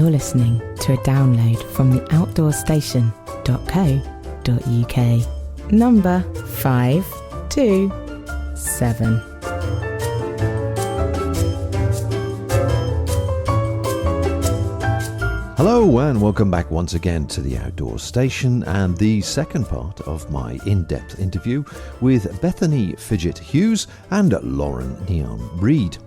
You're listening to a download from the outdoorstation.co.uk. Number 527. Hello and welcome back once again to the Outdoor Station and the second part of my in-depth interview with Bethany Fidget Hughes and Lauren Neon Reed,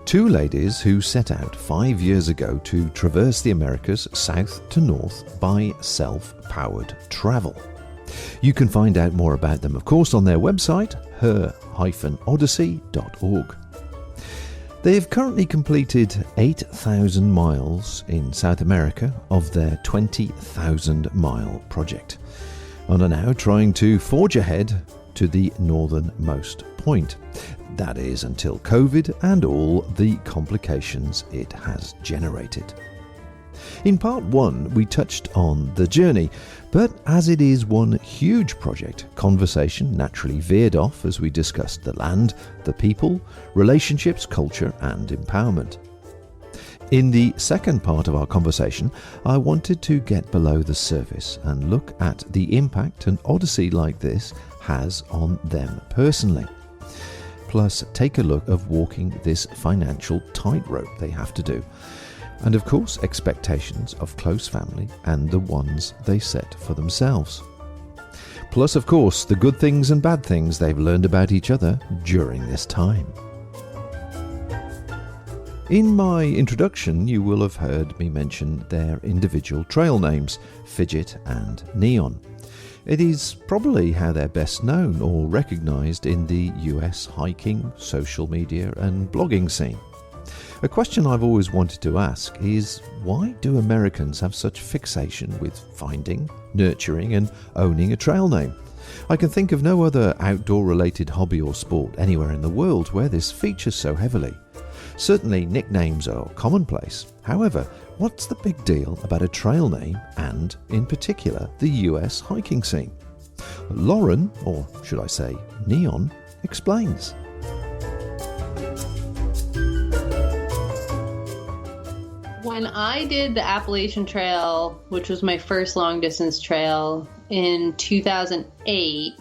two ladies who set out 5 years ago to traverse the Americas south to north by self-powered travel. You can find out more about them, of course, on their website, her-odyssey.org. They have currently completed 8,000 miles in South America of their 20,000 mile project and are now trying to forge ahead to the northernmost point. That is until COVID and all the complications it has generated. In part one, we touched on the journey, but as it is one huge project, conversation naturally veered off as we discussed the land, the people, relationships, culture, and empowerment. In the second part of our conversation, I wanted to get below the surface and look at the impact an odyssey like this has on them personally. Plus, take a look of walking this financial tightrope they have to do. And of course, expectations of close family and the ones they set for themselves. Plus, of course, the good things and bad things they've learned about each other during this time. In my introduction, you will have heard me mention their individual trail names, Fidget and Neon. It is probably how they're best known or recognised in the US hiking, social media and blogging scene. A question I've always wanted to ask is, why do Americans have such fixation with finding, nurturing and owning a trail name? I can think of no other outdoor-related hobby or sport anywhere in the world where this features so heavily. Certainly nicknames are commonplace. However, what's the big deal about a trail name and, in particular, the US hiking scene? Lauren, or should I say Neon, explains. When I did the Appalachian Trail, which was my first long distance trail in 2008,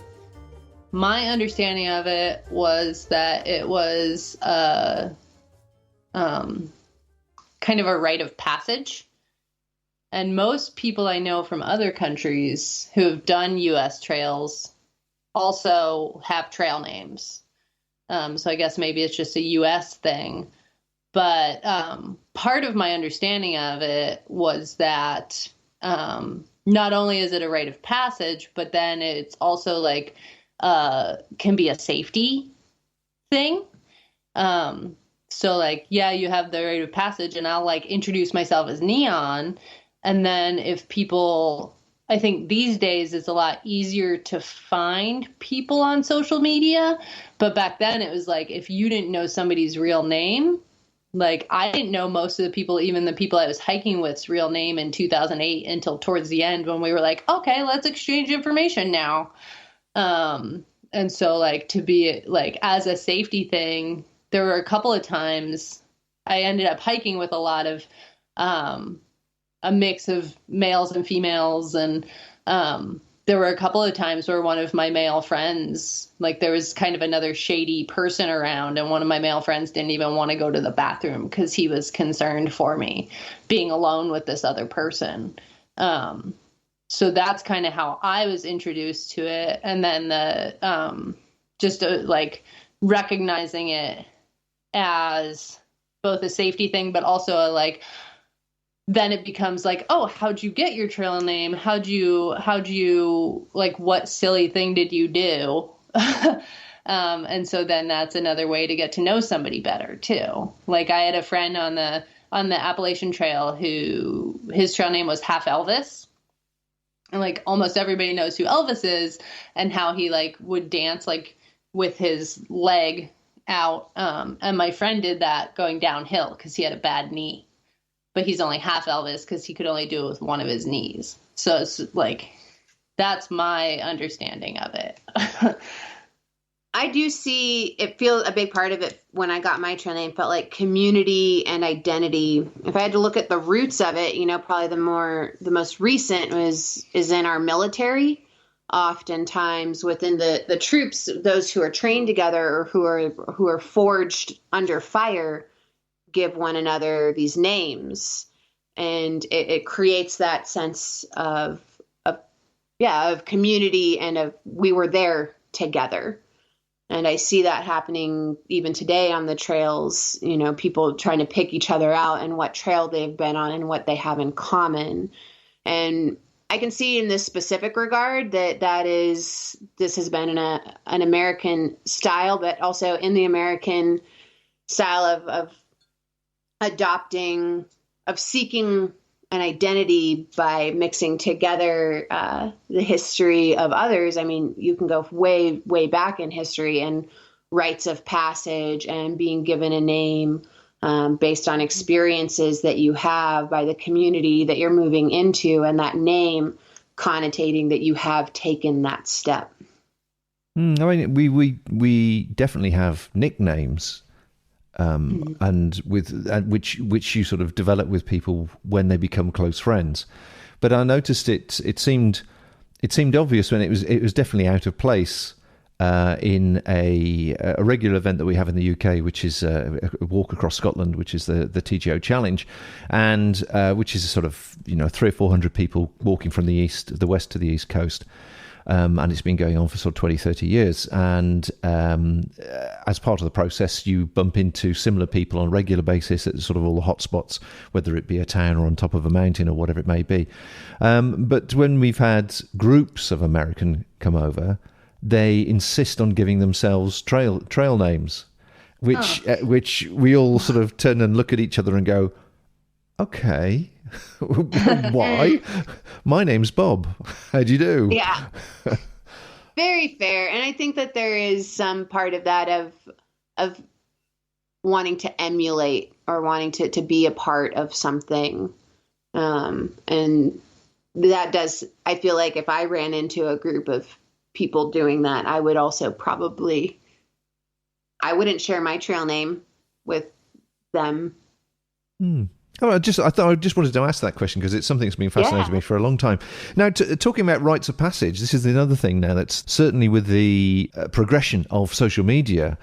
my understanding of it was that it was kind of a rite of passage. And most people I know from other countries who have done US trails also have trail names. So I guess maybe it's just a US thing. But part of my understanding of it was that not only is it a rite of passage, but then it's also like can be a safety thing. So like, yeah, you have the rite of passage and I'll like introduce myself as Neon. And then if people, I think these days it's a lot easier to find people on social media. But back then it was like, if you didn't know somebody's real name, like I didn't know most of the people, even the people I was hiking with's real name in 2008 until towards the end when we were like, okay, let's exchange information now. And so like to be like as a safety thing, there were a couple of times I ended up hiking with a lot of a mix of males and females. And there were a couple of times where one of my male friends, like there was kind of another shady person around and one of my male friends didn't even want to go to the bathroom because he was concerned for me being alone with this other person. So that's kind of how I was introduced to it. And then the like recognizing it as both a safety thing, but also a like, then it becomes like, oh, how'd you get your trail name? How'd you like, what silly thing did you do? And so then that's another way to get to know somebody better too. Like I had a friend on the Appalachian Trail who his trail name was Half Elvis. And like almost everybody knows who Elvis is and how he like would dance like with his leg out. And my friend did that going downhill because he had a bad knee. But he's only half Elvis because he could only do it with one of his knees. So it's like, that's my understanding of it. I do see it feel a big part of it when I got my trail name felt like community and identity. If I had to look at the roots of it, probably the most recent is in our military. Oftentimes within the troops, those who are trained together or who are forged under fire give one another these names, and it creates that sense of community and of we were there together. And I see that happening even today on the trails, people trying to pick each other out and what trail they've been on and what they have in common. And I can see in this specific regard this has been an American style, but also in the American style of seeking an identity by mixing together the history of others. I mean, you can go way, way back in history and rites of passage and being given a name based on experiences that you have by the community that you're moving into, and that name connotating that you have taken that step. I mean, we definitely have nicknames. And which you sort of develop with people when they become close friends, but I noticed it seemed obvious when it was definitely out of place in a regular event that we have in the UK, which is a walk across Scotland, which is the TGO Challenge, and which is a sort of 300 or 400 people walking from the west to the east coast. And it's been going on for sort of 20, 30 years. And as part of the process, you bump into similar people on a regular basis at sort of all the hot spots, whether it be a town or on top of a mountain or whatever it may be. But when we've had groups of American come over, they insist on giving themselves trail names, which we all sort of turn and look at each other and go, okay. Why? My name's Bob. How do you do? Yeah. Very fair. And I think that there is some part of that of wanting to emulate or wanting to be a part of something. And that does, I feel like if I ran into a group of people doing that, I would also I wouldn't share my trail name with them. Oh, I thought I just wanted to ask that question because it's something that's been fascinating me for a long time. Now, talking about rites of passage, this is another thing now that's certainly with the progression of social media,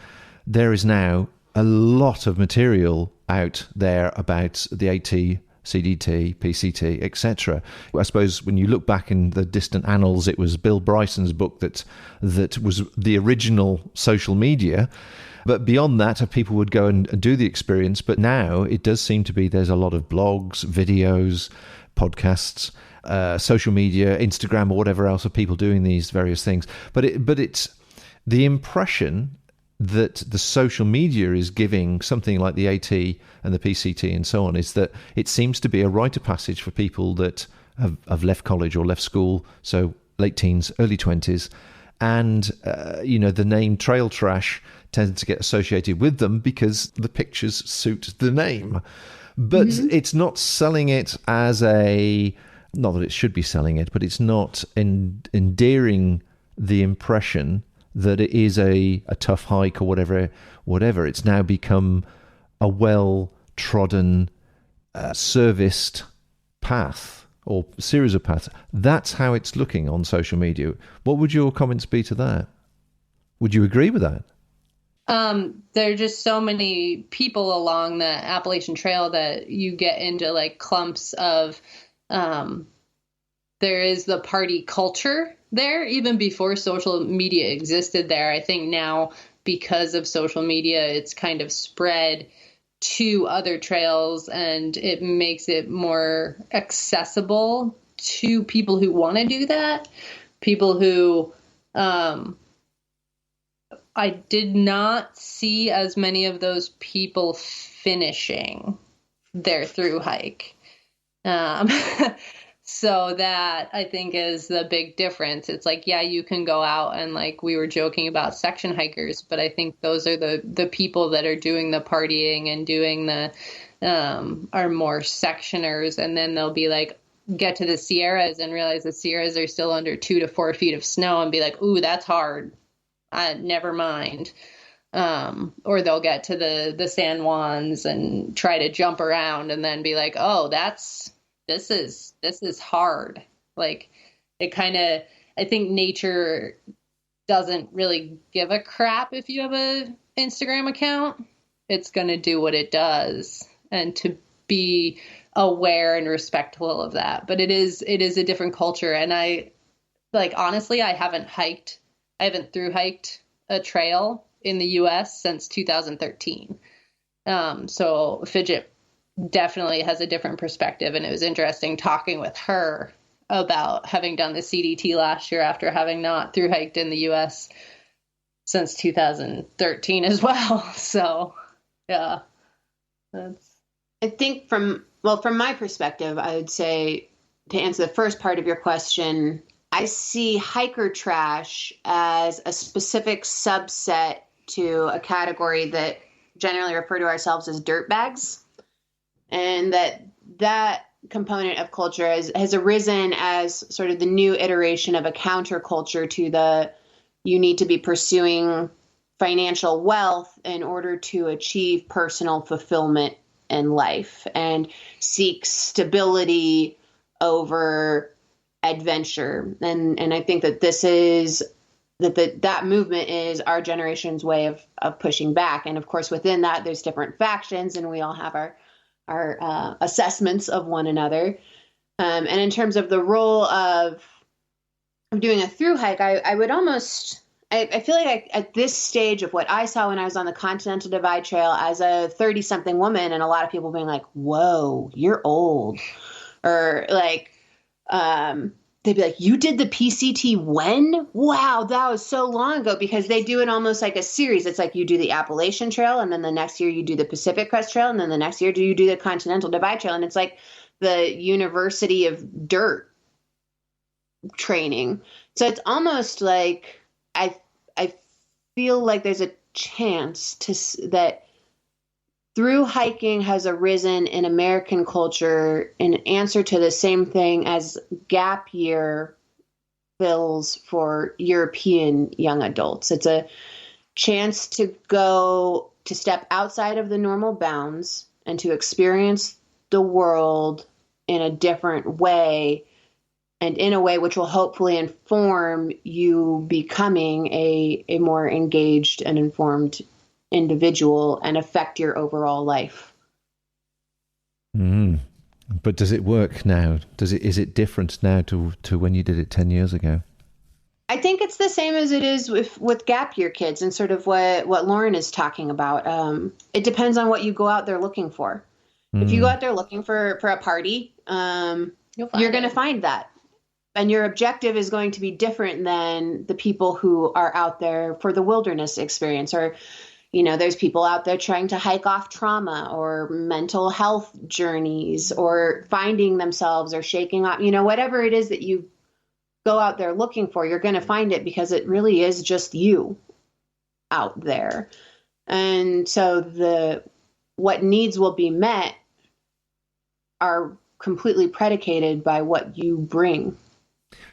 there is now a lot of material out there about the AT, CDT, PCT, etc. I suppose when you look back in the distant annals, it was Bill Bryson's book that was the original social media. But beyond that, people would go and do the experience. But now it does seem to be there's a lot of blogs, videos, podcasts, social media, Instagram, or whatever else of people doing these various things. But it's the impression that the social media is giving something like the AT and the PCT and so on is that it seems to be a rite of passage for people that have left college or left school, so late teens, early 20s. And, the name Trail Trash tends to get associated with them because the pictures suit the name. But it's not selling it as not that it should be selling it, but it's not endearing the impression that it is a tough hike or whatever. It's now become a well-trodden, serviced path or series of paths. That's how it's looking on social media. What would your comments be to that? Would you agree with that? There are just so many people along the Appalachian Trail that you get into like clumps of, there is the party culture there, even before social media existed there. I think now because of social media, it's kind of spread to other trails and it makes it more accessible to people who want to do that. People who, I did not see as many of those people finishing their through hike. So that I think is the big difference. It's like, yeah, you can go out and like we were joking about section hikers, but I think those are the people that are doing the partying and doing the, are more sectioners. And then they'll be like, get to the Sierras and realize the Sierras are still under 2 to 4 feet of snow and be like, ooh, that's hard. never mind. Or they'll get to the San Juans and try to jump around and then be like, oh, this is hard. Like it kind of, I think nature doesn't really give a crap if you have a Instagram account. It's going to do what it does, and to be aware and respectful of that. But it is a different culture. And honestly, I haven't thru hiked a trail in the US since 2013. So Fidget definitely has a different perspective. And it was interesting talking with her about having done the CDT last year after having not thru hiked in the US since 2013 as well. So yeah, I think from my perspective, I would say, to answer the first part of your question, I see hiker trash as a specific subset to a category that generally refer to ourselves as dirt bags. And that component of culture has arisen as sort of the new iteration of a counterculture to the you need to be pursuing financial wealth in order to achieve personal fulfillment in life and seek stability over adventure. And I think that this is that movement is our generation's way of pushing back. And of course, within that, there's different factions, and we all have our assessments of one another. And in terms of the role of doing a thru hike, I would almost, I feel like at this stage of what I saw when I was on the Continental Divide Trail as a 30-something woman, and a lot of people being like, whoa, you're old. Or like, they'd be like, you did the PCT when? Wow, that was so long ago, because they do it almost like a series. It's like you do the Appalachian Trail, and then the next year you do the Pacific Crest Trail, and then the next year you do the Continental Divide Trail. And it's like the University of Dirt training. So it's almost like I feel like there's a chance that through hiking has arisen in American culture in answer to the same thing as gap year fills for European young adults. It's a chance to step outside of the normal bounds and to experience the world in a different way, and in a way which will hopefully inform you becoming a more engaged and informed individual and affect your overall life. But does it work now? Is it different now to when you did it 10 years ago? I think it's the same as it is with gap year kids, and sort of what Lauren is talking about. It depends on what you go out there looking for. If you go out there looking for a party, you're going to find that. And your objective is going to be different than the people who are out there for the wilderness experience. Or, there's people out there trying to hike off trauma or mental health journeys, or finding themselves or shaking off, whatever it is that you go out there looking for, you're going to find it, because it really is just you out there. And so what needs will be met are completely predicated by what you bring.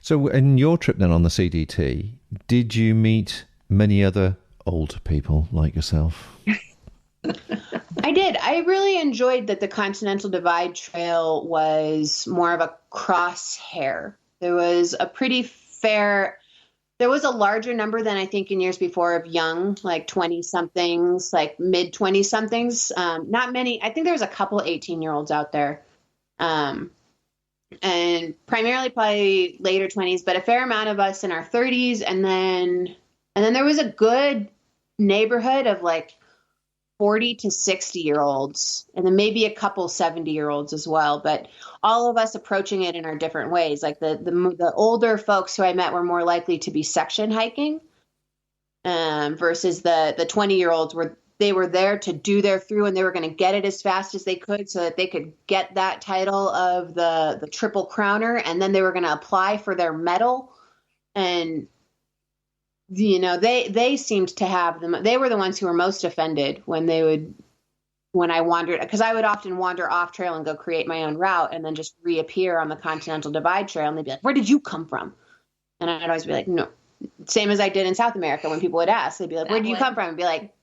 So in your trip then on the CDT, did you meet many other old people like yourself? I did. I really enjoyed that the Continental Divide Trail was more of a crosshair. There was there was a larger number than I think in years before of young, like 20-somethings, like mid 20-somethings. Not many. I think there was a couple 18-year-olds out there. And primarily probably later 20s, but a fair amount of us in our 30s. And then there was a good neighborhood of like 40 to 60-year-olds, and then maybe a couple 70-year-olds as well. But all of us approaching it in our different ways. Like the older folks who I met were more likely to be section hiking, versus the 20-year-olds they were there to do their through, and they were going to get it as fast as they could so that they could get that title of the Triple Crowner, and then they were going to apply for their medal. And they seemed to have them. They were the ones who were most offended when I wandered, because I would often wander off trail and go create my own route and then just reappear on the Continental Divide Trail, and they'd be like, "Where did you come from?" And I'd always be like, "No, Same as I did in South America when people would ask, they'd be like, where do you come from? I'd be like,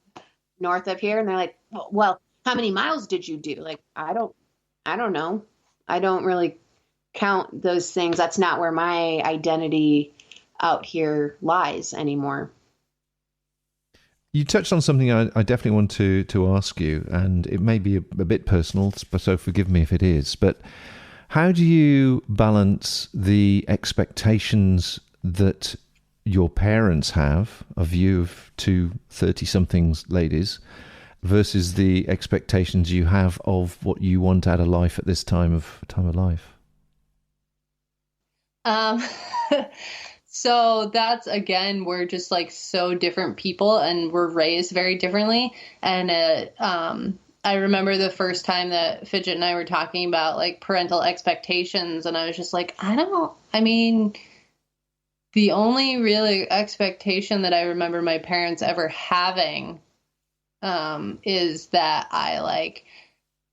north of here. And they're like, well, how many miles did you do? Like, I don't know. I don't really count those things. That's not where my identity out here lies anymore. You touched on something I definitely want to ask you, and it may be a bit personal, so forgive me if it is, but how do you balance the expectations that your parents have of you, of two 30-somethings ladies, versus the expectations you have of what you want out of life at this time of life? So that's, again, we're just like so different people and we're raised very differently. And I remember the first time that Fidget and I were talking about like parental expectations, and I was just like, the only really expectation that I remember my parents ever having is that I like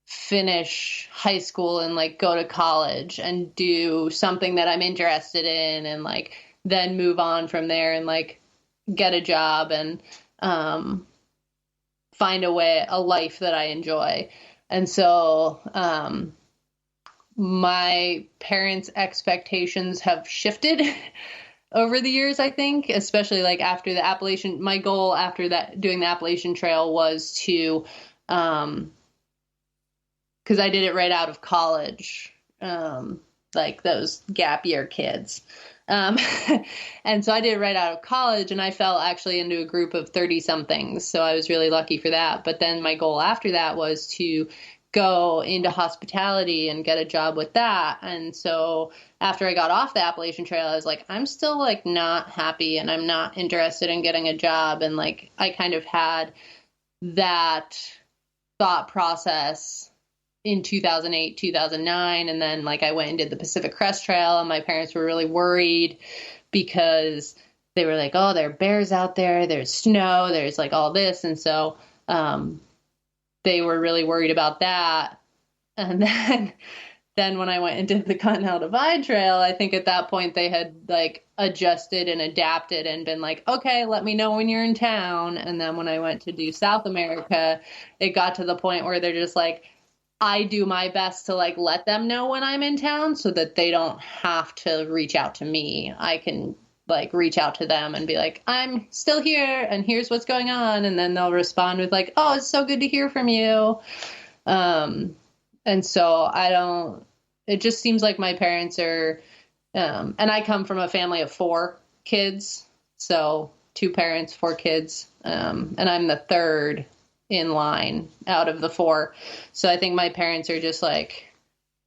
finish high school and like go to college and do something that I'm interested in, and like then move on from there and like get a job and find a life that I enjoy. And so my parents' expectations have shifted over the years, I think, especially like after the Appalachian. My goal after that, doing the Appalachian Trail, was to, because I did it right out of college, like those gap year kids. And so I did it right out of college, and I fell actually into a group of 30-somethings. So I was really lucky for that. But then my goal after that was to go into hospitality and get a job with that. And so after I got off the Appalachian Trail, I was like, I'm still like not happy and I'm not interested in getting a job. And like, I kind of had that thought process in 2008, 2009. And then like I went and did the Pacific Crest Trail, and my parents were really worried because they were like, oh, there are bears out there, there's snow, there's like all this. And so they were really worried about that. And then when I went and did the Continental Divide Trail, I think at that point they had like adjusted and adapted and been like, okay, let me know when you're in town. And then when I went to do South America, it got to the point where they're just like, I do my best to like let them know when I'm in town so that they don't have to reach out to me. I can like reach out to them and be like, I'm still here and here's what's going on. And then they'll respond with like, oh, it's so good to hear from you. And so it just seems like my parents are, and I come from a family of 4 kids. So 2 parents, 4 kids. And I'm the third in line out of the 4. So I think my parents are just like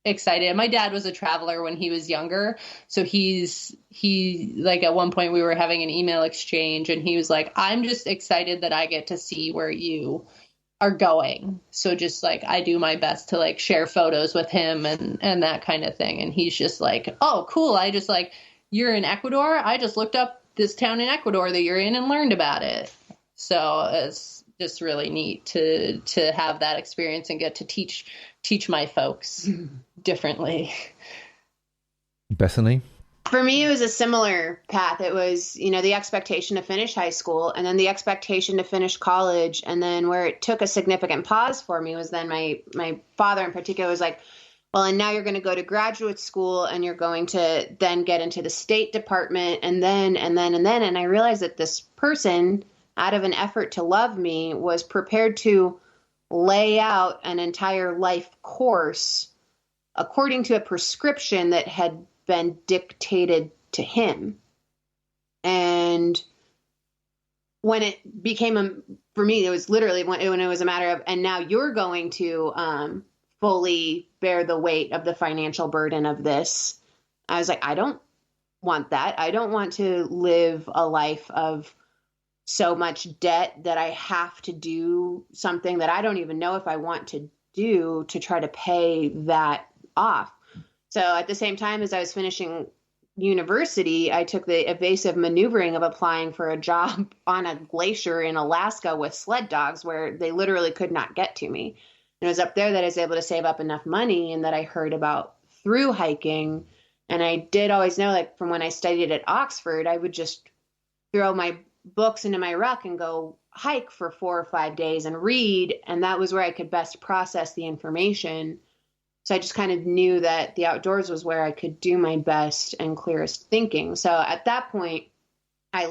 excited. My dad was a traveler when he was younger. So he like at one point we were having an email exchange, and he was like, I'm just excited that I get to see where you are going. So just like, I do my best to like share photos with him and that kind of thing. And he's just like, oh, cool. I just like, you're in Ecuador. I just looked up this town in Ecuador that you're in and learned about it. So it's just really neat to have that experience and get to teach my folks differently. Bethany? For me, it was a similar path. It was, the expectation to finish high school, and then the expectation to finish college. And then where it took a significant pause for me was then my father in particular was like, well, and now you're going to go to graduate school, and you're going to then get into the State Department, and then. And I realized that this person, out of an effort to love me, was prepared to lay out an entire life course according to a prescription that had been dictated to him. And when it became for me, it was literally when it was a matter of, and now you're going to fully bear the weight of the financial burden of this. I was like, I don't want that. I don't want to live a life of so much debt that I have to do something that I don't even know if I want to do to try to pay that off. So at the same time as I was finishing university, I took the evasive maneuvering of applying for a job on a glacier in Alaska with sled dogs where they literally could not get to me. And it was up there that I was able to save up enough money and that I heard about through hiking. And I did always know, like from when I studied at Oxford, I would just throw my books into my ruck and go hike for 4 or 5 days and read. And that was where I could best process the information. So I just kind of knew that the outdoors was where I could do my best and clearest thinking. So at that point, I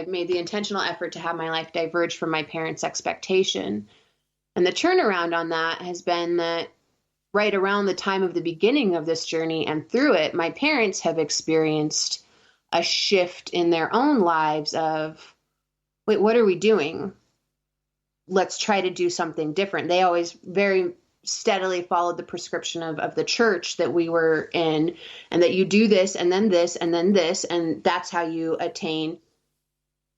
made the intentional effort to have my life diverge from my parents' expectation. And the turnaround on that has been that right around the time of the beginning of this journey and through it, my parents have experienced a shift in their own lives of, wait, what are we doing? Let's try to do something different. They always very steadily followed the prescription of the church that we were in, and that you do this and then this and then this, and that's how you attain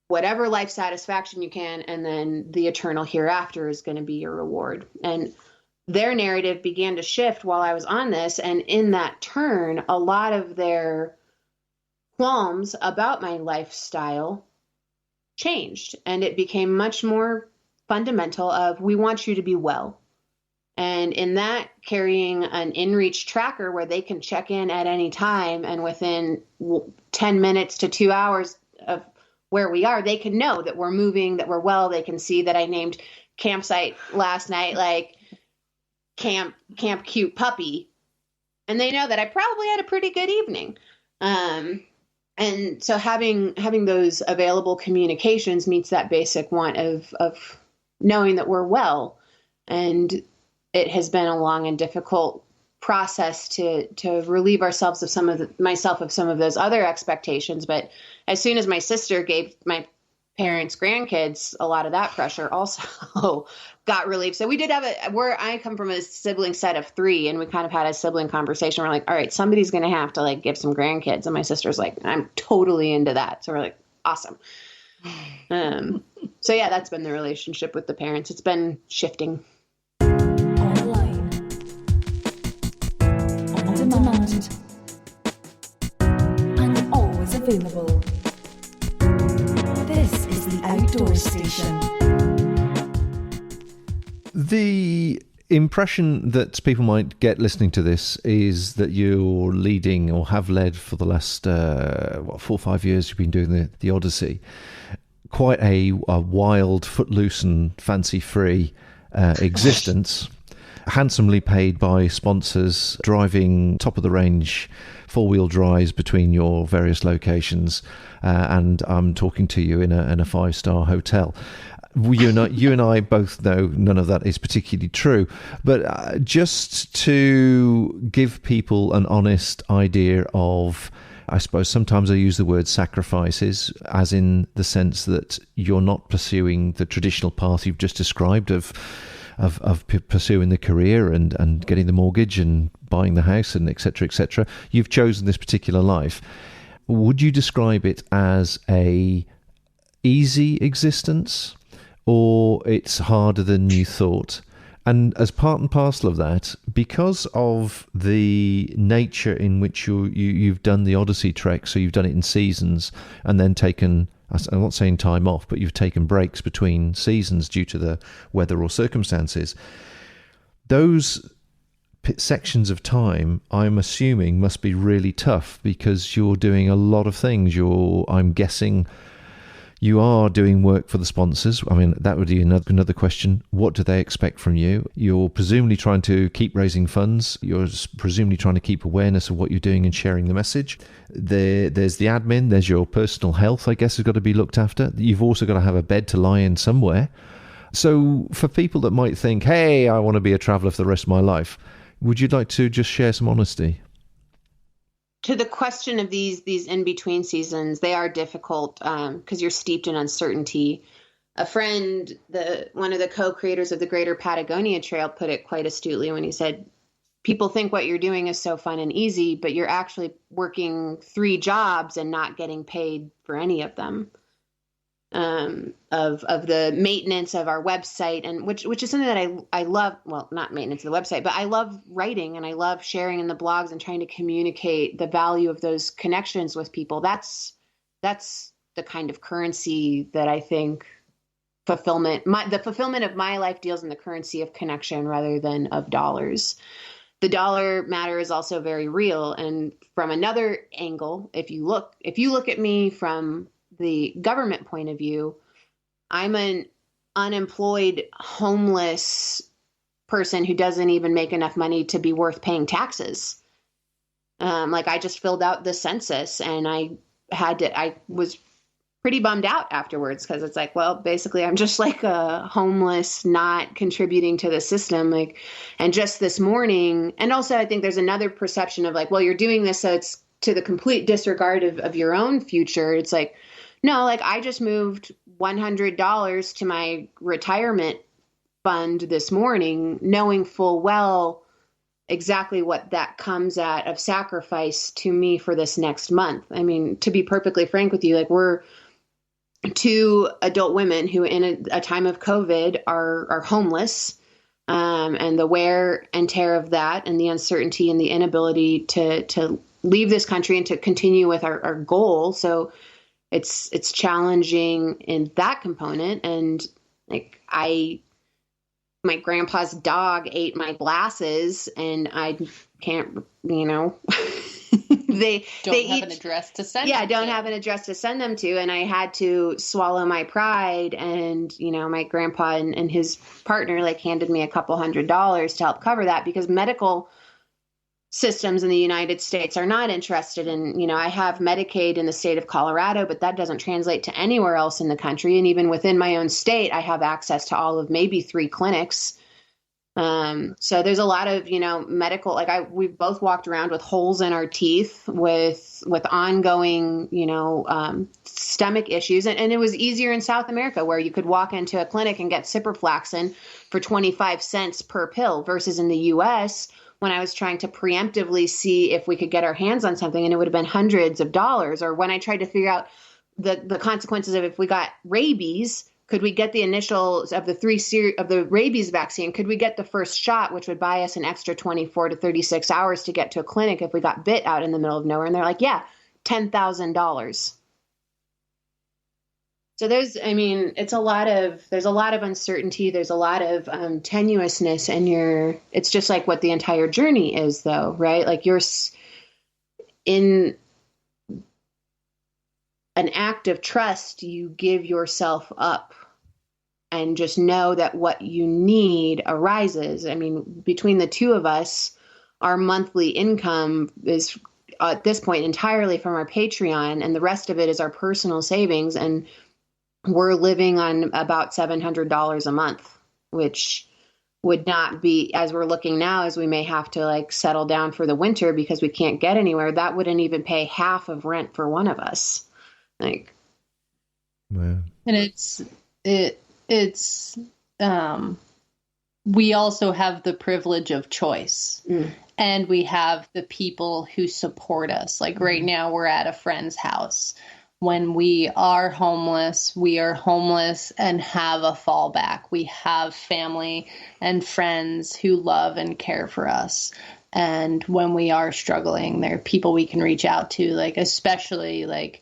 whatever life satisfaction you can, and then the eternal hereafter is going to be your reward. And their narrative began to shift while I was on this, and in that turn, a lot of their qualms about my lifestyle changed, and it became much more fundamental of, we want you to be well. And in that, carrying an inReach tracker where they can check in at any time, and within 10 minutes to 2 hours of where we are, they can know that we're moving, that we're well. They can see that I named campsite last night like Camp Cute Puppy, and they know that I probably had a pretty good evening. And so having those available communications meets that basic want of knowing that we're well. And it has been a long and difficult process to relieve ourselves of myself of some of those other expectations. But as soon as my sister gave my parents grandkids, a lot of that pressure also got relieved. So we did have I come from a sibling set of 3, and we kind of had a sibling conversation. We're like, all right, somebody's going to have to like give some grandkids. And my sister's like, I'm totally into that. So we're like, awesome. So yeah, that's been the relationship with the parents. It's been shifting. Online, on demand, and always available. This is the Outdoor Station. The impression that people might get listening to this is that you're leading, or have led for the last 4 or 5 years you've been doing the Odyssey, quite a wild, footloose and fancy-free existence, handsomely paid by sponsors, driving top-of-the-range four-wheel drives between your various locations, and I'm talking to you in a 5-star hotel. You and I both know none of that is particularly true, but just to give people an honest idea of, I suppose sometimes I use the word sacrifices, as in the sense that you're not pursuing the traditional path you've just described of pursuing the career and getting the mortgage and buying the house and et cetera. You've chosen this particular life. Would you describe it as a easy existence, or it's harder than you thought? And as part and parcel of that, because of the nature in which you've done the Odyssey trek, so you've done it in seasons and then taken, I'm not saying time off, but you've taken breaks between seasons due to the weather or circumstances, those sections of time, I'm assuming, must be really tough, because you're doing a lot of things. I'm guessing you are doing work for the sponsors. I mean, that would be another question. What do they expect from you? You're presumably trying to keep raising funds. You're presumably trying to keep awareness of what you're doing and sharing the message. There's the admin. There's your personal health, I guess, has got to be looked after. You've also got to have a bed to lie in somewhere. So for people that might think, hey, I want to be a traveller for the rest of my life, would you like to just share some honesty? To the question of these in-between seasons, they are difficult because you're steeped in uncertainty. A friend, one of the co-creators of the Greater Patagonia Trail, put it quite astutely when he said, people think what you're doing is so fun and easy, but you're actually working 3 jobs and not getting paid for any of them. Of the maintenance of our website, and which is something that I love. Well, not maintenance of the website, but I love writing and I love sharing in the blogs and trying to communicate the value of those connections with people. That's the kind of currency that I think the fulfillment of my life deals in the currency of connection rather than of dollars. The dollar matter is also very real. And from another angle, if you look at me from the government point of view, I'm an unemployed, homeless person who doesn't even make enough money to be worth paying taxes. Like I just filled out the census and I was pretty bummed out afterwards because it's like, well, basically I'm just like a homeless, not contributing to the system. Like, and just this morning, and also I think there's another perception of like, well, you're doing this so it's to the complete disregard of your own future. It's like, no, like I just moved $100 to my retirement fund this morning, knowing full well exactly what that comes at of sacrifice to me for this next month. I mean, to be perfectly frank with you, like we're two adult women who in a time of COVID are homeless, and the wear and tear of that and the uncertainty and the inability to leave this country and to continue with our goal. So it's challenging in that component. And like my grandpa's dog ate my glasses and I can't, they have an address to send them don't to. have an address to send them to. And I had to swallow my pride. And, my grandpa and his partner like handed me a couple $100 to help cover that because medical systems in the United States are not interested in, I have Medicaid in the state of Colorado, but that doesn't translate to anywhere else in the country. And even within my own state, I have access to all of maybe 3 clinics. So there's a lot of, medical, like we both walked around with holes in our teeth with ongoing, stomach issues. And it was easier in South America where you could walk into a clinic and get ciprofloxacin for 25 cents per pill versus in the US when I was trying to preemptively see if we could get our hands on something and it would have been hundreds of dollars. Or when I tried to figure out the consequences of if we got rabies, could we get the initials of the rabies vaccine? Could we get the first shot, which would buy us an extra 24 to 36 hours to get to a clinic if we got bit out in the middle of nowhere? And they're like, yeah, $10,000. So there's a lot of uncertainty. There's a lot of tenuousness, and it's just like what the entire journey is though, right? Like you're in an act of trust, you give yourself up and just know that what you need arises. I mean, between the two of us, our monthly income is at this point entirely from our Patreon, and the rest of it is our personal savings. And we're living on about $700 a month, which would not be, as we're looking now, as we may have to like settle down for the winter because we can't get anywhere. That wouldn't even pay half of rent for one of us. Like, wow. And we also have the privilege of choice, and we have the people who support us. Like right now we're at a friend's house. When we are homeless and have a fallback. We have family and friends who love and care for us. And when we are struggling, there are people we can reach out to, like, especially like,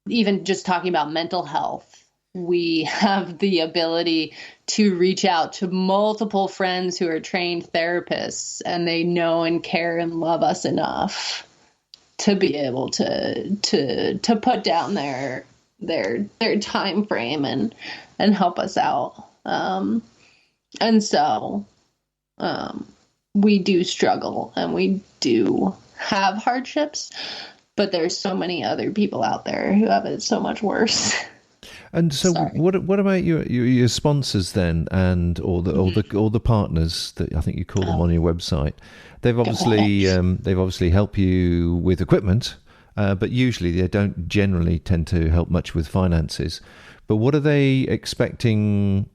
even just talking about mental health, we have the ability to reach out to multiple friends who are trained therapists, and they know and care and love us enough to be able to put down their time frame and help us out. And so we do struggle and we do have hardships, but there's so many other people out there who have it so much worse. And so, what about your sponsors then, and all the partners that I think you call them on your website? They've obviously help you with equipment, but usually they don't generally tend to help much with finances. But what are they expecting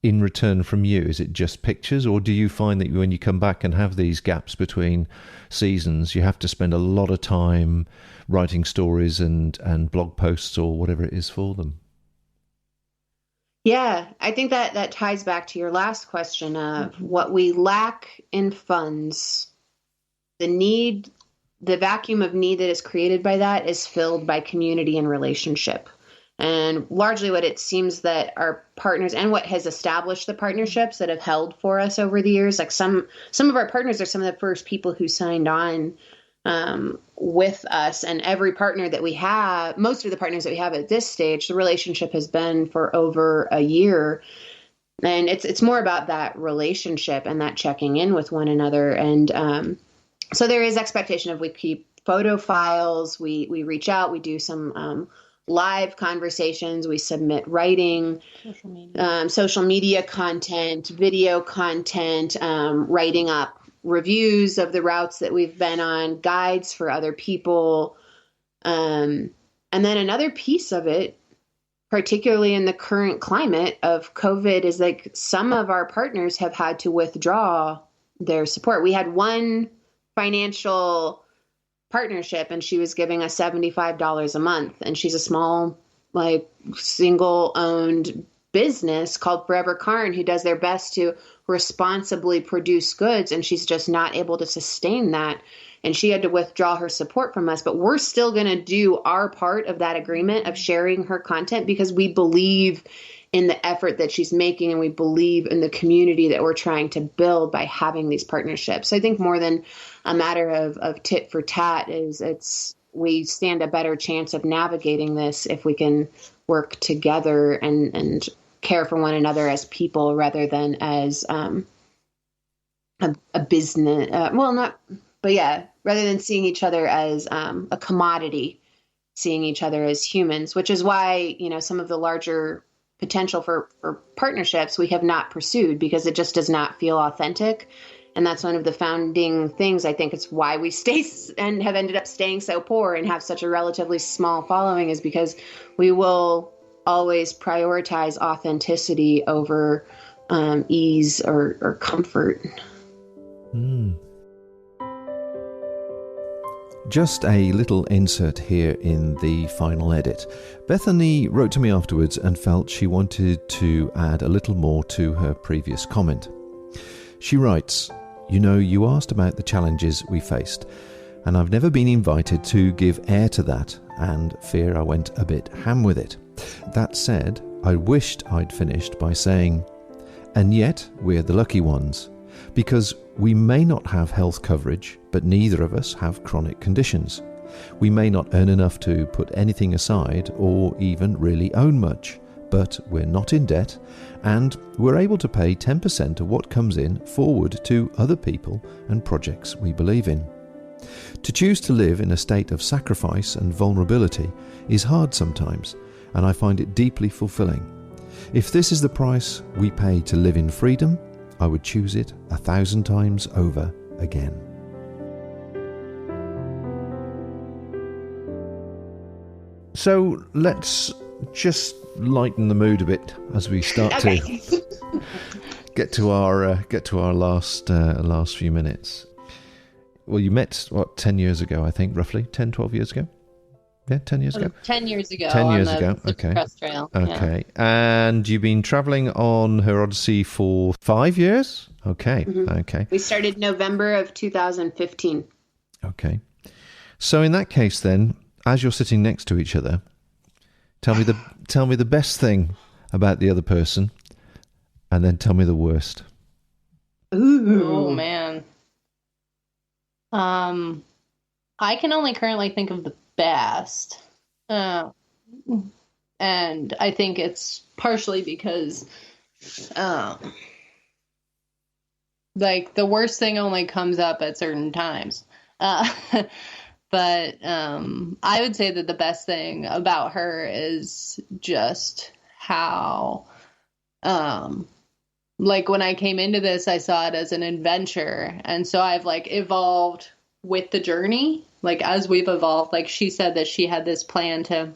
in return from you? Is it just pictures, or do you find that when you come back and have these gaps between seasons, you have to spend a lot of time writing stories and blog posts or whatever it is for them? Yeah, I think that ties back to your last question of what we lack in funds. The vacuum of need that is created by that is filled by community and relationship. And largely what it seems that our partners, and what has established the partnerships that have held for us over the years, like some of our partners are some of the first people who signed on with us, and every partner that we have, most of the partners that we have at this stage, the relationship has been for over a year. And it's more about that relationship and that checking in with one another. And so there is expectation of we keep photo files, we reach out, we do some live conversations, we submit writing, social media content, video content, writing up reviews of the routes that we've been on, guides for other people. And then another piece of it, particularly in the current climate of COVID, is like some of our partners have had to withdraw their support. We had one financial partnership and she was giving us $75 a month, and she's a small, like, single owned business called Forever Karn, who does their best to responsibly produce goods, and she's just not able to sustain that, and she had to withdraw her support from us. But we're still going to do our part of that agreement of sharing her content because we believe in the effort that she's making, and we believe in the community that we're trying to build by having these partnerships. So I think more than a matter of tit for tat, we stand a better chance of navigating this if we can work together and care for one another as people rather than as a business. Rather than seeing each other as a commodity, seeing each other as humans, which is why, some of the larger potential for partnerships we have not pursued, because it just does not feel authentic. And that's one of the founding things. I think it's why we stay and have ended up staying so poor and have such a relatively small following, is because we will always prioritize authenticity over ease or comfort. Just a little insert here in the final edit. Bethany wrote to me afterwards and felt she wanted to add a little more to her previous comment. She writes, you asked about the challenges we faced, and I've never been invited to give air to that, and fear I went a bit ham with it. That said, I wished I'd finished by saying, and yet we're the lucky ones, because we may not have health coverage, but neither of us have chronic conditions. We may not earn enough to put anything aside or even really own much, but we're not in debt, and we're able to pay 10% of what comes in forward to other people and projects we believe in. To choose to live in a state of sacrifice and vulnerability is hard sometimes, and I find it deeply fulfilling. If this is the price we pay to live in freedom, I would choose it 1,000 times over again. So let's just lighten the mood a bit as we start to get to our last few minutes. Well, you met 10 years ago, I think, roughly 10, 12 years ago. Yeah, 10 years ago. 10 years ago. 10 years on the ago. Okay. Crest Trail. Okay. Yeah. And you've been traveling on Her Odyssey for 5 years? Okay. Mm-hmm. Okay. We started November of 2015. Okay. So in that case then, as you're sitting next to each other, tell me the best thing about the other person, and then tell me the worst. Ooh. Oh man. I can only currently think of the best. And I think it's partially because like the worst thing only comes up at certain times. But I would say that the best thing about her is just how, like when I came into this, I saw it as an adventure. And so I've like evolved with the journey. Like as we've evolved, like she said that she had this plan to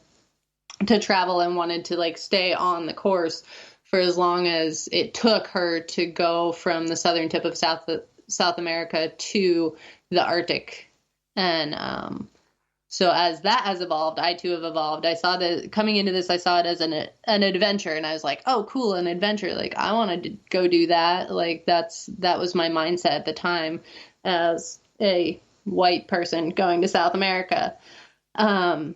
travel and wanted to like stay on the course for as long as it took her to go from the southern tip of South America to the Arctic. And so as that has evolved, I too have evolved. I saw that coming into this, I saw it as an adventure, and I was like, oh, cool, an adventure. Like I wanted to go do that. Like that was my mindset at the time as a white person going to South America. And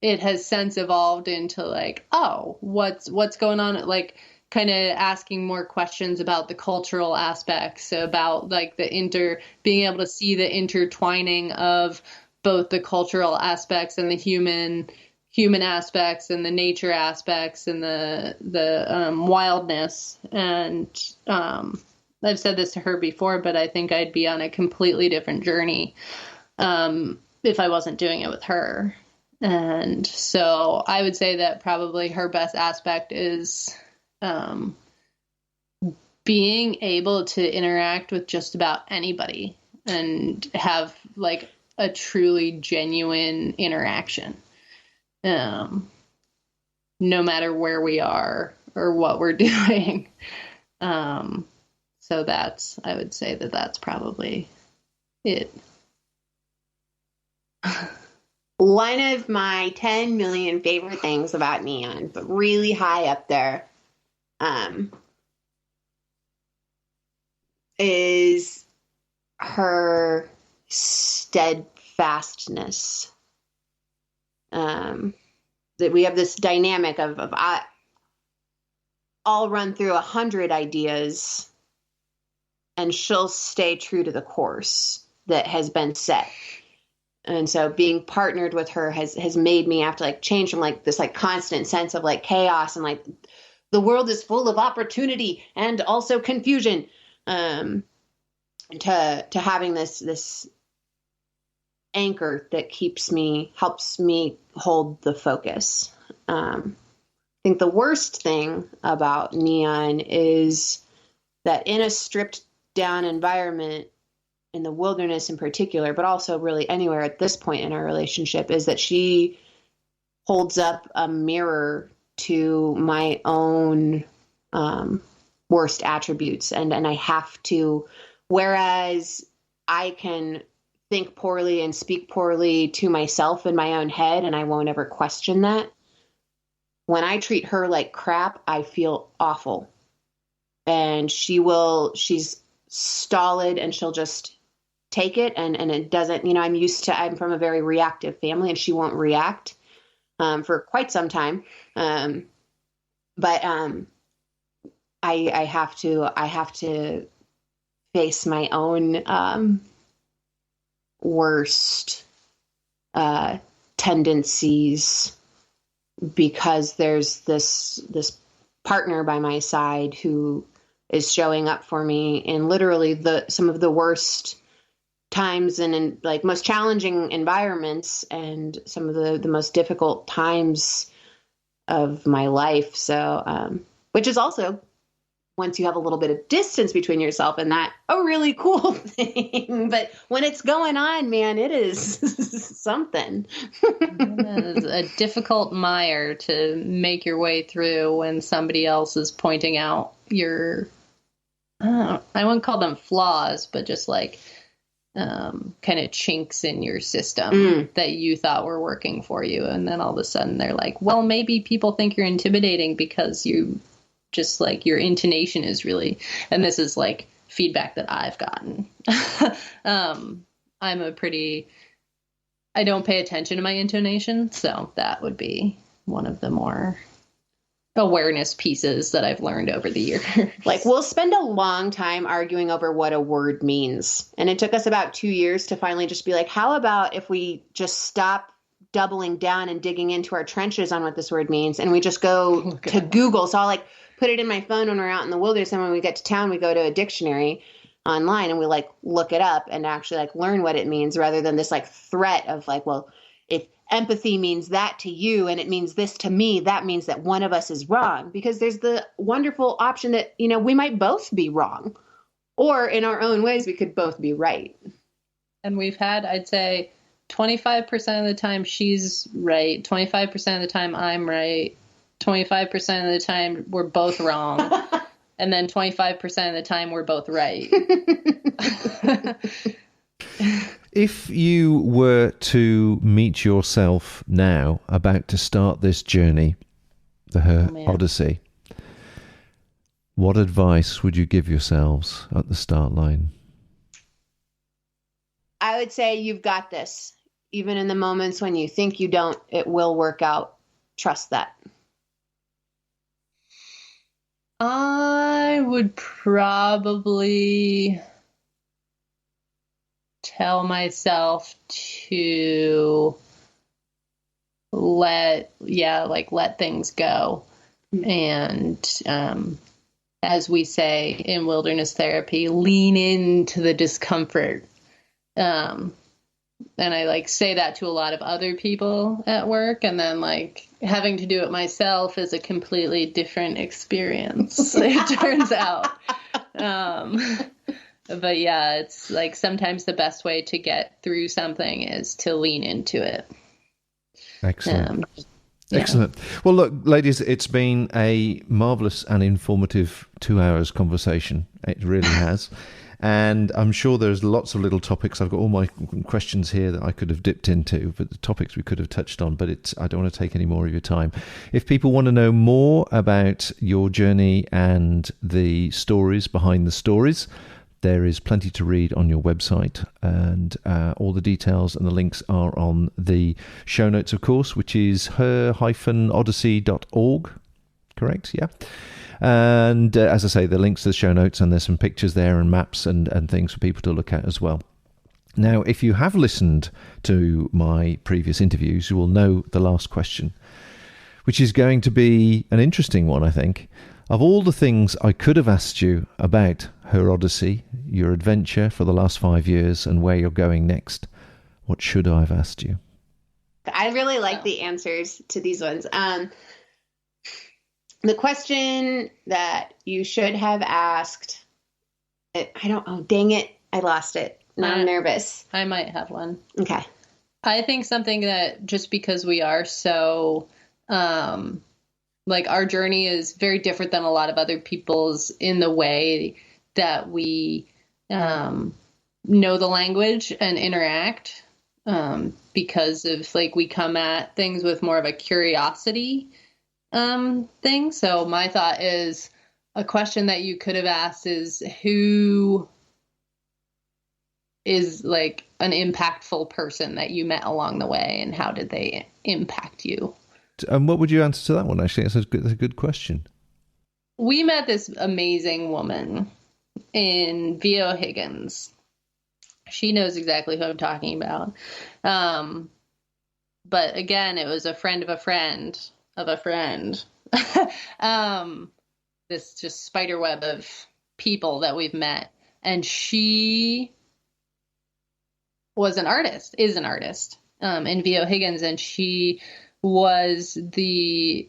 it has since evolved into like, oh, what's going on? Like kind of asking more questions about the cultural aspects, about like being able to see the intertwining of both the cultural aspects and the human aspects and the nature aspects and the wildness. And I've said this to her before, but I think I'd be on a completely different journey if I wasn't doing it with her. And so I would say that probably her best aspect is being able to interact with just about anybody and have like a truly genuine interaction, no matter where we are or what we're doing. So I would say that that's probably it. One of my 10 million favorite things about Neon, but really high up there, is her steadfastness. That we have this dynamic of I'll run through 100 ideas and she'll stay true to the course that has been set. And so being partnered with her has made me have to like change from like this like constant sense of like chaos and like the world is full of opportunity and also confusion, to having this anchor that helps me hold the focus. I think the worst thing about Neon is that in a stripped down environment, in the wilderness in particular, but also really anywhere at this point in our relationship, is that she holds up a mirror to my own worst attributes. And I have to, whereas I can think poorly and speak poorly to myself in my own head, and I won't ever question that. When I treat her like crap, I feel awful. And she's stolid and she'll just take it. And it doesn't, I'm from a very reactive family and she won't react for quite some time. But I have to face my own worst tendencies, because there's this partner by my side who is showing up for me in literally some of the worst times and in like most challenging environments and some of the most difficult times of my life. So, which is also, once you have a little bit of distance between yourself and that, a really cool thing. But when it's going on, man, it is something. It is a difficult mire to make your way through when somebody else is pointing out your, I wouldn't call them flaws, but just like kind of chinks in your system that you thought were working for you. And then all of a sudden they're like, well, maybe people think you're intimidating because you just like your intonation is really, and this is like feedback that I've gotten. I don't pay attention to my intonation. So that would be one of the more awareness pieces that I've learned over the years. Like we'll spend a long time arguing over what a word means. And it took us about 2 years to finally just be like, how about if we just stop doubling down and digging into our trenches on what this word means, and we just go to Google. So I'll like put it in my phone when we're out in the wilderness, and when we get to town, we go to a dictionary online and we like look it up and actually like learn what it means, rather than this like threat of like, well, if empathy means that to you and it means this to me, that means that one of us is wrong. Because there's the wonderful option that, we might both be wrong, or in our own ways, we could both be right. And we've had, I'd say, 25% of the time she's right, 25% of the time I'm right, 25% of the time we're both wrong, and then 25% of the time we're both right. If you were to meet yourself now, about to start this journey, the Her Odyssey, what advice would you give yourselves at the start line? I would say you've got this. Even in the moments when you think you don't, it will work out. Trust that. would probably tell myself to let things go. And as we say in wilderness therapy, lean into the discomfort. And I say that to a lot of other people at work, and then having to do it myself is a completely different experience. It turns out. But yeah, it's sometimes the best way to get through something is to lean into it. Excellent. Excellent. Well, look, ladies, it's been a marvelous and informative 2 hours conversation. It really has. And I'm sure there's lots of little topics. I've got all my questions here that I could have dipped into, but the topics we could have touched on, but I don't want to take any more of your time. If people want to know more about your journey and the stories behind the stories, there is plenty to read on your website, and all the details and the links are on the show notes, of course, which is her-odyssey.org. Correct? Yeah. And as I say, the links to the show notes, and there's some pictures there and maps and things for people to look at as well. Now, if you have listened to my previous interviews, you will know the last question, which is going to be an interesting one, I think. Of all the things I could have asked you about Her Odyssey, your adventure for the last 5 years, and where you're going next, what should I have asked you? I really like the answers to these ones. The question that you should have asked, dang it, I lost it. Now I'm nervous. I might have one. Okay. I think something that, just because we are so, our journey is very different than a lot of other people's in the way that we know the language and interact, because of we come at things with more of a curiosity thing. So my thought is, a question that you could have asked is, who is an impactful person that you met along the way, and how did they impact you? And what would you answer to that one? Actually, that's a good question. We met this amazing woman in VO Higgins. She knows exactly who I'm talking about. But again, it was a friend of a friend of a friend. This just spider web of people that we've met. And she is an artist in VO Higgins. And she was the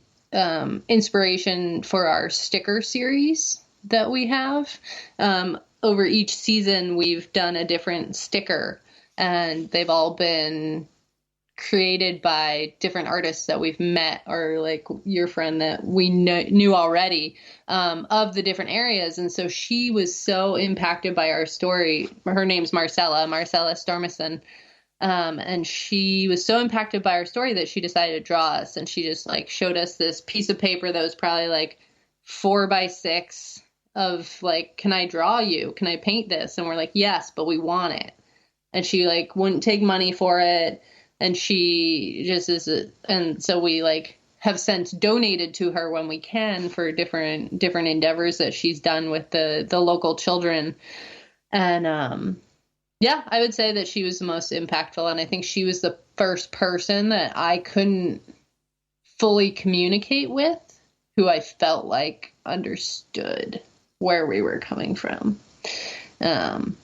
inspiration for our sticker series that we have. Over each season, we've done a different sticker, and they've all been created by different artists that we've met, or your friend that we knew already, of the different areas. And so she was so impacted by our story. Her name's Marcella Stormison. And she was so impacted by our story that she decided to draw us. And she just showed us this piece of paper that was probably 4x6 of can I draw you? Can I paint this? And we're like, yes, but we want it. And she wouldn't take money for it. And she just and so we have since donated to her when we can for different endeavors that she's done with the local children. And, I would say that she was the most impactful. And I think she was the first person that I couldn't fully communicate with, who I felt understood where we were coming from.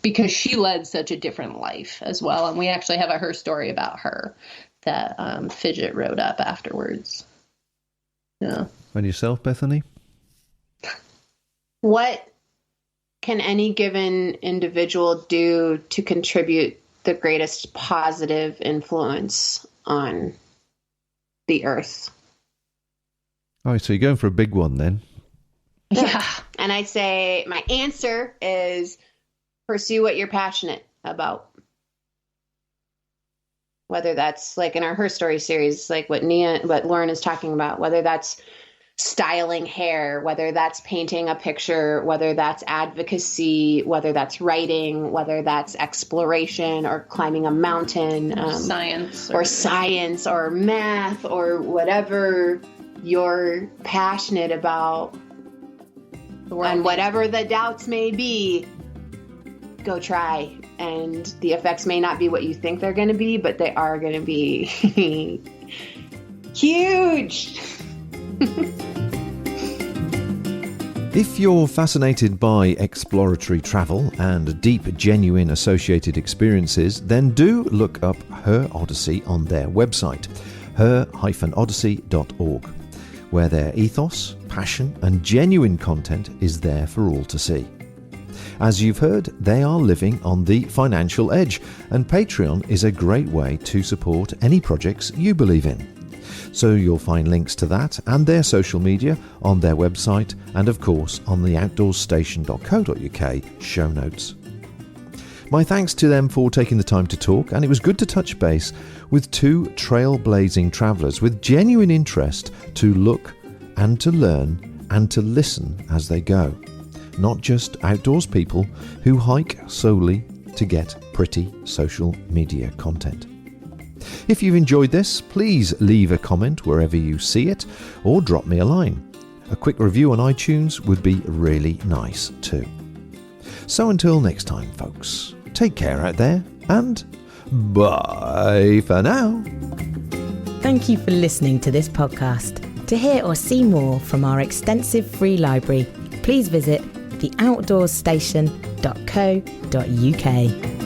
Because she led such a different life as well. And we actually have a Her story about her that Fidget wrote up afterwards. Yeah. And yourself, Bethany? What can any given individual do to contribute the greatest positive influence on the earth? Oh, so you're going for a big one then? Yeah. And I'd say my answer is pursue what you're passionate about. Whether that's in our Her Story series, what Lauren is talking about, whether that's styling hair, whether that's painting a picture, whether that's advocacy, whether that's writing, whether that's exploration or climbing a mountain, science or math, or whatever you're passionate about. And whatever the doubts may be, go try. And the effects may not be what you think they're going to be, but they are going to be huge. If you're fascinated by exploratory travel and deep, genuine associated experiences, then do look up Her Odyssey on their website, her-odyssey.org, where their ethos, passion and genuine content is there for all to see. As you've heard, they are living on the financial edge, and Patreon is a great way to support any projects you believe in. So you'll find links to that and their social media on their website and of course on the outdoorstation.co.uk show notes. My thanks to them for taking the time to talk, and it was good to touch base with two trailblazing travellers with genuine interest to look and to learn and to listen as they go. Not just outdoors people who hike solely to get pretty social media content. If you've enjoyed this, please leave a comment wherever you see it or drop me a line. A quick review on iTunes would be really nice too. So until next time, folks, take care out there and bye for now. Thank you for listening to this podcast. To hear or see more from our extensive free library, please visit theoutdoorstation.co.uk.